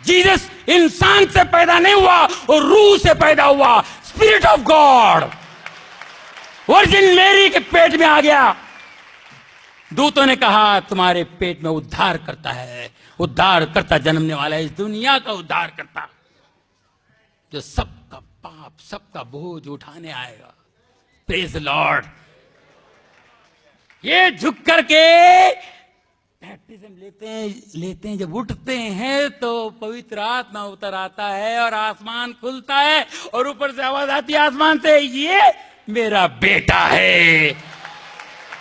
Jesus इंसान से पैदा नहीं हुआ, और रूह से पैदा हुआ, spirit of God virgin Mary के पेट में आ गया। दूतों ने कहा तुम्हारे पेट में उद्धार करता है, उद्धार करता जन्मने वाला है, इस दुनिया का उद्धार करता, जो सबका पाप सबका बोझ उठाने आएगा। Praise the Lord. ये झुक करके बैप्टिज्म लेते हैं, जब उठते हैं तो पवित्र आत्मा उतर आता है और आसमान खुलता है और ऊपर से आवाज आती है आसमान से, ये मेरा बेटा है,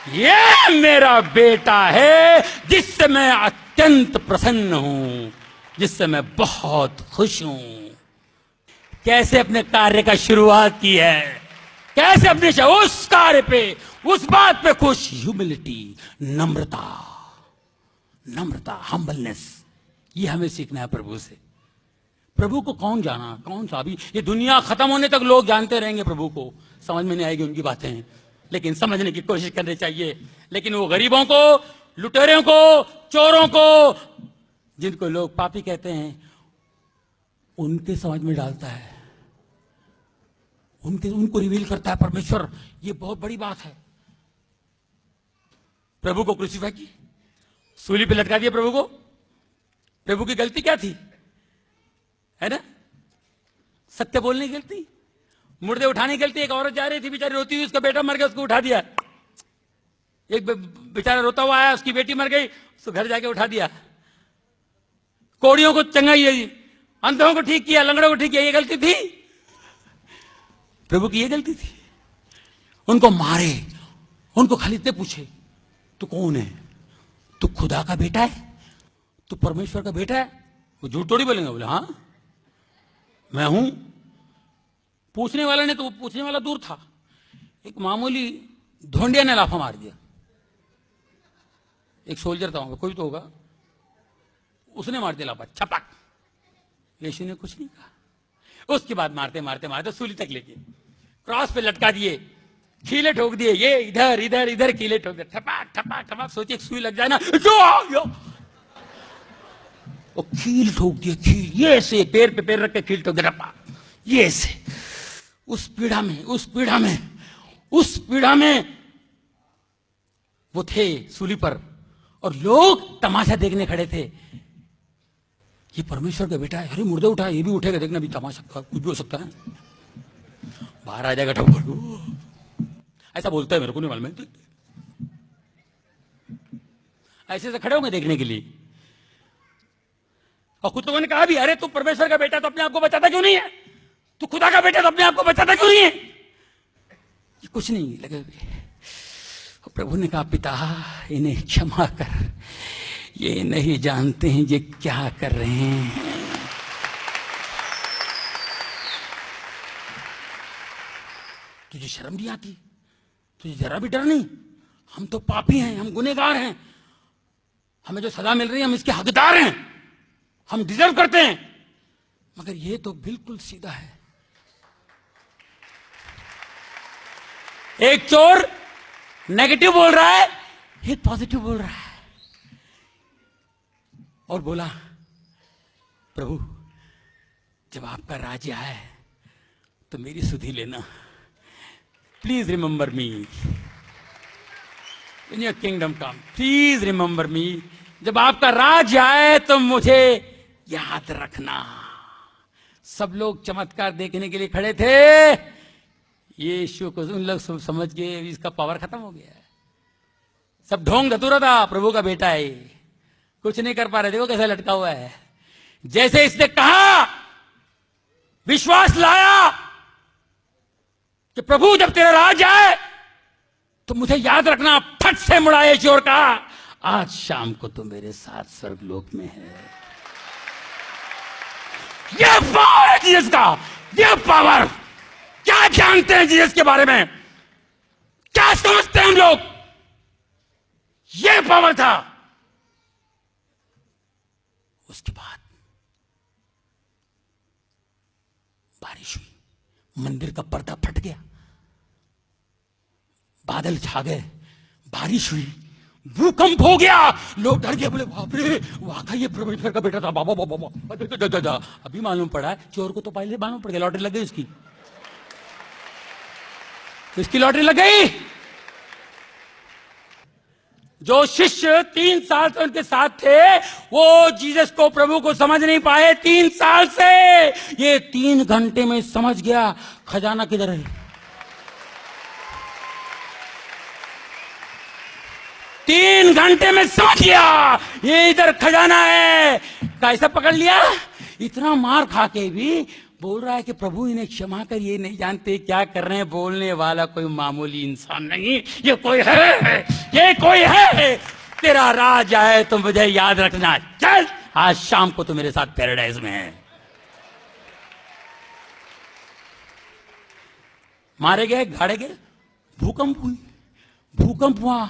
ये मेरा बेटा है जिससे मैं अत्यंत प्रसन्न हूं, जिससे मैं बहुत खुश हूं। कैसे अपने कार्य का शुरुआत की है, कैसे अपने उस कार्य पे, उस बात पे खुश। ह्यूमिलिटी, नम्रता, नम्रता, हम्बलनेस, ये हमें सीखना है प्रभु से। प्रभु को कौन जाना, कौन सा, अभी ये दुनिया खत्म होने तक लोग जानते रहेंगे प्रभु को, समझ में नहीं आएगी उनकी बातें, लेकिन समझने की कोशिश करनी चाहिए। लेकिन वो गरीबों को, लुटेरों को, चोरों को, जिनको लोग पापी कहते हैं, उनके समझ में डालता है, उनको रिवील करता है परमेश्वर। ये बहुत बड़ी बात है। प्रभु को क्रूसीफाई की, सूली पे लटका दिया प्रभु को। प्रभु की गलती क्या थी, है ना? सत्य बोलने की गलती, मुर्दे उठाने की गलती। एक औरत जा रही थी बेचारी, रोती हुई, उसका बेटा मर गया, उसको उठा दिया। एक बेचारा रोता हुआ आया, उसकी बेटी मर गई, उसको घर जाके उठा दिया। कोड़ियों को चंगाई दी, अंधों को ठीक किया, लंगड़ों को ठीक किया। ये गलती थी प्रभु की, ये गलती थी। उनको मारे, उनको खाली इतने पूछे तू कौन है, तू खुदा का बेटा है, तू परमेश्वर का बेटा है? वो झूठ थोड़ी बोलेंगे, बोले हाँ मैं हूं। पूछने वाला ने, तो पूछने वाला दूर था, एक मामूली धोंडिया ने लाफा मार दिया। एक सोल्जर था, कोई तो होगा, उसने मार दिया लाफा, छपक। यीशु ने कुछ नहीं कहा। उसके बाद मारते मारते मारते सूली तक लेके क्रॉस पे लटका दिए, कीले ठोक दिए, ये इधर इधर इधर कीले ठोक दिए, ठपाक ठपाक ठपाक। सोचिए सुई लग जाए ना, जो वो कील ठोक दिए, कील ये से, पैर पे पैर रख के कील ठोक दिया, ये से। उस पीड़ा में, उस पीड़ा में, उस पीड़ा में वो थे सूली पर, और लोग तमाशा देखने खड़े थे। ये परमेश्वर का बेटा है, अरे मुर्दे उठा, ये भी उठेगा, देखना भी तमाशा, कुछ भी हो सकता है, बाहर आ जाएगा ठप्पर। ऐसा बोलता है, मेरे को नहीं मालूम, ऐसे से खड़े होंगे देखने के लिए। और खुद तो ने कहा भी, अरे तू परमेश्वर का बेटा तो अपने आप को बचाता क्यों नहीं है, तू खुदा का बेटा तो अपने आप को बचाता क्यों नहीं है? ये कुछ नहीं लगे हुए। प्रभु ने कहा, पिता इन्हें क्षमा कर, ये नहीं जानते हैं ये क्या कर रहे हैं। तुझे शर्म नहीं आती, तुझे जरा भी डर नहीं? हम तो पापी हैं, हम गुनहगार हैं, हमें जो सजा मिल रही है हम इसके हकदार हैं, हम डिजर्व करते हैं, मगर ये तो बिल्कुल सीधा है। एक चोर नेगेटिव बोल रहा है, एक पॉजिटिव बोल रहा है, और बोला, प्रभु जब आपका राज्य आए तो मेरी सुधि लेना, please remember me in your kingdom come, please remember मी। जब आपका राज्य आए तो मुझे याद रखना। सब लोग चमत्कार देखने के लिए खड़े थे। यीशु को उन लोग समझ गए इसका पावर खत्म हो गया है, सब ढोंग धतूरा था, प्रभु का बेटा है, कुछ नहीं कर पा रहे। देखो कैसा लटका हुआ है। जैसे इसने कहा, विश्वास लाया कि प्रभु जब तेरा राज आए तो मुझे याद रखना, फट से मुड़ा यीशु और कहा, आज शाम को तो मेरे साथ स्वर्गलोक में है। यह पावर है जीसस का, यह पावर। क्या जानते हैं जीसस के बारे में, क्या समझते हैं हम लोग? यह पावर था। उसके बाद बारिश हुई, मंदिर का पर्दा फट गया, बादल छा गए, बारिश हुई, भूकंप हो गया, लोग डर गए, बोले बाप रे, वाकई ये परमेश्वर का बेटा था। बाबा बाबा बाबा, अभी मालूम पड़ा है चोर को तो पहले मालूम पड़ गया, लॉटरी लग गई उसकी, किसकी लॉटरी लग गई? जो शिष्य 3 साल से उनके साथ थे, वो जीसस को, प्रभु को समझ नहीं पाए 3 साल से। ये 3 घंटे में समझ गया खजाना किधर है। 3 घंटे में समझ गया ये इधर खजाना है। कैसा पकड़ लिया? इतना मार खा के भी बोल रहा है कि प्रभु इन्हें क्षमा कर, ये नहीं जानते क्या कर रहे हैं। बोलने वाला कोई मामूली इंसान नहीं, ये कोई है, ये कोई है। तेरा राज आए तो मुझे याद रखना। चल, आज शाम को तो मेरे साथ पैराडाइज में है। मारे गए, गाड़े गए, भूकंप हुई, भूकंप हुआ,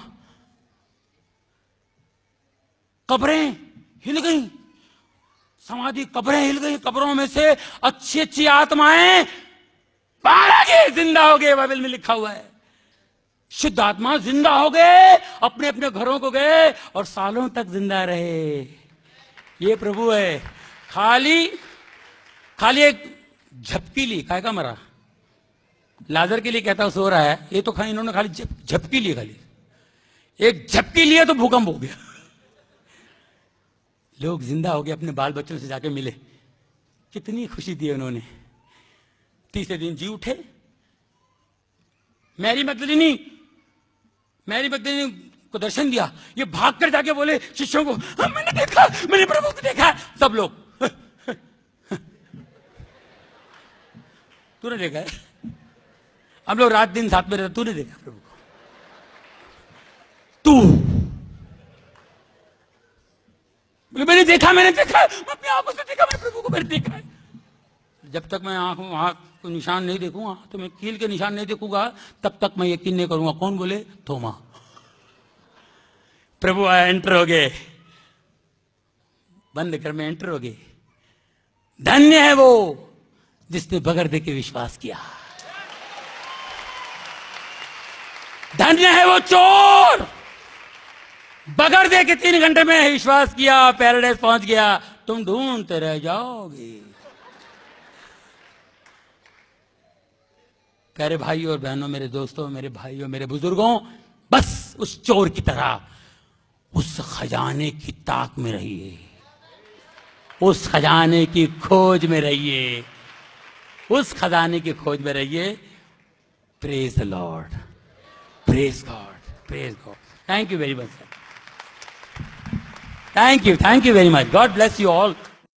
कब्रें हिल गई, समाधि कब्रें हिल गई, कब्रों में से अच्छी अच्छी आत्माएं बाहर आ गए, जिंदा हो गए। बाइबल में लिखा हुआ है शुद्ध आत्मा जिंदा हो गए, अपने अपने घरों को गए और सालों तक जिंदा रहे। ये प्रभु है। खाली खाली एक झपकी ली, काय का मरा, लाजर के लिए कहता सो रहा है, ये तो खाली इन्होंने खाली झपकी ली, खाली एक झपकी लिया तो भूकंप हो गया। लोग जिंदा हो गए, अपने बाल बच्चों से जाके मिले, कितनी खुशी दी उन्होंने। तीसरे दिन जी उठे। मैरी मगदलीनी को दर्शन दिया, ये भागकर जाके बोले शिष्यों को, मैंने देखा, मैंने प्रभु को देखा। सब लोग तूने देखा है? हम लोग रात दिन साथ में रहते, तूने देखा प्रभु को? तू? मैंने देखा, मैं अपनी आंखों से देखा, मैंने प्रभु को मैंने देखा है। जब तक मैं आंख को निशान नहीं देखूंगा, तो मैं कील के निशान नहीं देखूंगा, तब तक मैं यकीन नहीं करूंगा। कौन बोले? थोमा। प्रभु आए, एंटर हो गए, बंद घर में एंटर हो गए। धन्य है वो जिसने बगैर देखे विश्वास किया। धन्य है वो चोर, बगैर देखे 3 घंटे में विश्वास किया, पैराडाइज पहुंच गया। तुम ढूंढते रह जाओगे। प्यारे भाइयों और बहनों, मेरे दोस्तों, मेरे भाइयों, मेरे बुजुर्गों, बस उस चोर की तरह उस खजाने की ताक में रहिए, उस खजाने की खोज में रहिए, उस खजाने की खोज में रहिए। Praise the Lord, praise God, praise God. Thank you very much sir, thank you very much. God bless you all.